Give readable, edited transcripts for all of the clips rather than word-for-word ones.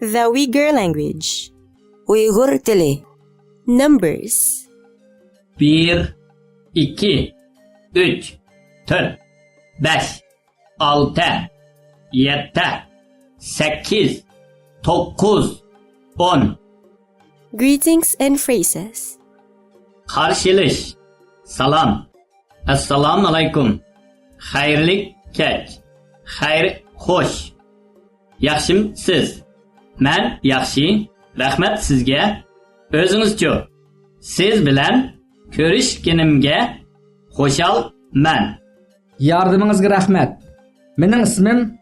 The Uyghur language. Uyg'ur tili. Numbers. 1, 2, 3, 4, 5, 6, 7, 8, 9, 10. Greetings and phrases. Qarshilish. Salom. Assalomu alaykum. Xayrlik kech. Xayr xo'sh. Yaxshimsiz? Men yaxshi. Rahmat sizga. O'zingizchi? Siz bilan ko'rishganimga xushalman. Yardımınızga rahmat. Mening ismim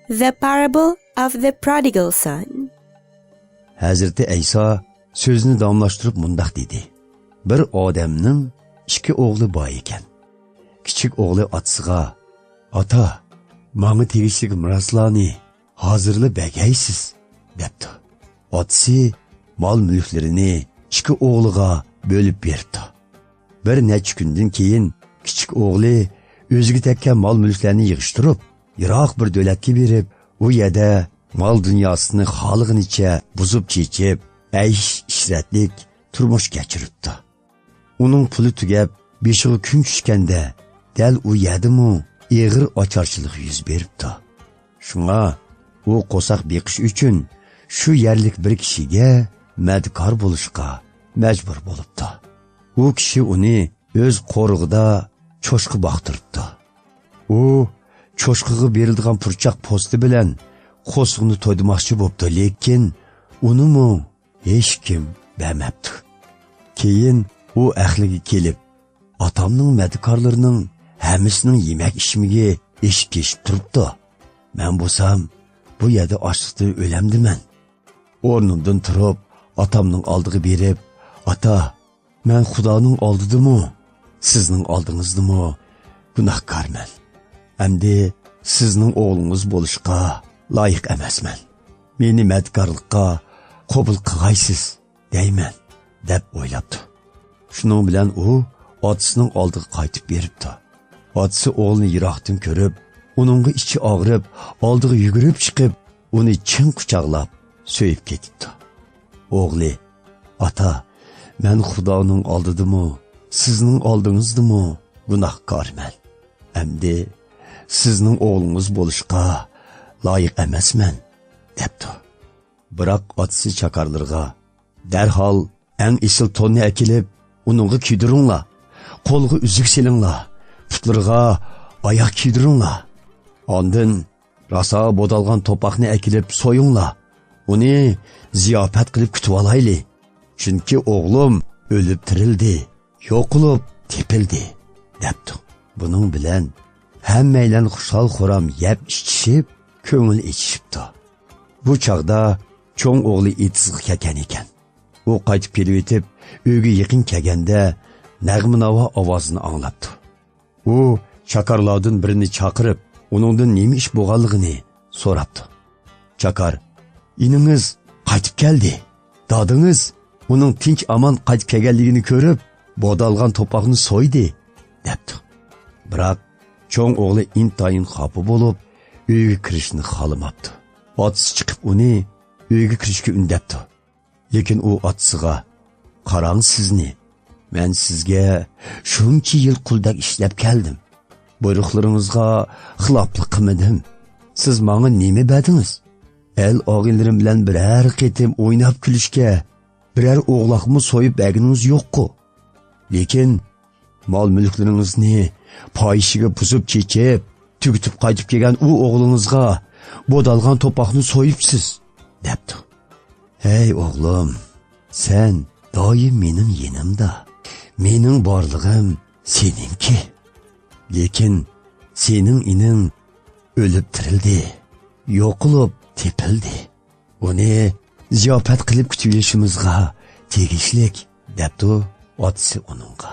The Parable of the Prodigal Son. Hazreti İsa sözünü davamlaştırıp mundaq dedi. Bir odamning ikki o'g'li bor ekan. Kichik o'g'li otasiga: "Ota, menga tegishli miroslarni hozirlab bergaysiz" debdi. Otasi mol-mulklarini ikki o'g'liga bo'lib berdi. Bir necha kundan keyin kichik o'g'li o'ziga tekkan mol-mulklarni yig'ishtirib, yiroq bir davlatga berib, u yerda mol dunyosini xolig'inicha buzib chechib, aysh-ishratlik turmush kechiribdi. Uning puli tugab, beshiga kun tushganda, dal u yerdimi ig'ir ocharchilik yuz beribdi. Shunga u qo'saq beqish uchun shu yerlik bir kishiga madkor bo'lishga majbur bo'libdi. U kishi uni o'z qo'rig'ida cho'shqi boqtiribdi. U cho'shqiga berilgan purchaq posti bilan qo'shiqni to'ydirmoqchi bo'libdi, lekin unimi hech kim bermabdi. Keyin u ahliga kelib, otamning madkorlarining hammasining yemak ishimiga eshib keshib turibdi. Men bo'lsam bu yerda ochliqda o'lamdiman. O'rnimdan turib, otamning oldiga berib, "Ota, men Xudoning oldidimi, sizning oldingizdami gunohkorman. Endi sizning o'g'lingiz bo'lishga loyiq emasman. Meni madkorlikqa qabul qilgaysiz deyman" deb o'ylabdi. Shuning bilan u otasining oldiga qaytib beribdi. Otasi o'g'lini yiroqdan ko'rib, uningga ichi og'rib, oldiga yugurib chiqib, uni chin quchoqlab so'yib ketibdi. O'g'li: "Ota, men Xudoning oldidami, sizning oldingizdami gunohkorman. Endi sizning o'g'lingiz bo'lishga loyiq emasman" debdi. Biroq otasi chakarlarga: "Darhol eng isil tonni akilib, uningga kiydiringlar, qo'lga uzuk selinglar, putlarga oyoq kiydiringlar. Ondan rosa bodalgan to'paqni akilib so'yinglar. Uni ziyofat qilib kutib olayli. Chunki o'g'lim o'lib tirildi, yo'qolib tepildi" debdi. Buning bilan hammaylar xushal-xuram yeb ichishib, ko'ngil ichishibdi. Bu chaqda cho'ng o'g'li etizga kelgan ekan. U qaytib kelib etib, uyga yaqin kelganda nag'mi-navo ovozini anglabdi. U chakarlardan birini chaqirib, uningdan nima ish bo'lganligini so'rabdi. Chakar: "Iningiz qaytib keldi. Dadingiz uning tinch amon qaytib kelganligini ko'rib, bodalgan to'poqni so'ydi" debdi. Biroq cho'ng o'g'li intayin xafa bo'lib, uyga kirishni xohlamabdi. Otasi chiqib uni uyga kirishga undabdi. Lekin u otasiga: "Qarang sizni, men sizga shuncha yil quldak ishlab keldim. Buyruqlaringizga xiloflik qilmadim. Siz menga nima berdingiz? El og'inlarim bilan biror qitim o'ynab kulishga, biror o'g'loqni so'yib berganingiz yo'q-ku. Lekin mol-mulklaringizni poyishiga buzib chechib, tugitib qaytib kelgan u o'g'lingizga bodalgan to'poqni so'yibsiz" debdi. "Ey o'g'lim, sen doim mening yenimda. Mening borlig'im seninki. Lekin sening ining o'lib tirildi, yo'qolib tepildi. Uni ziyofat qilib kutishimizga tegishlik" debdi otasi uningga.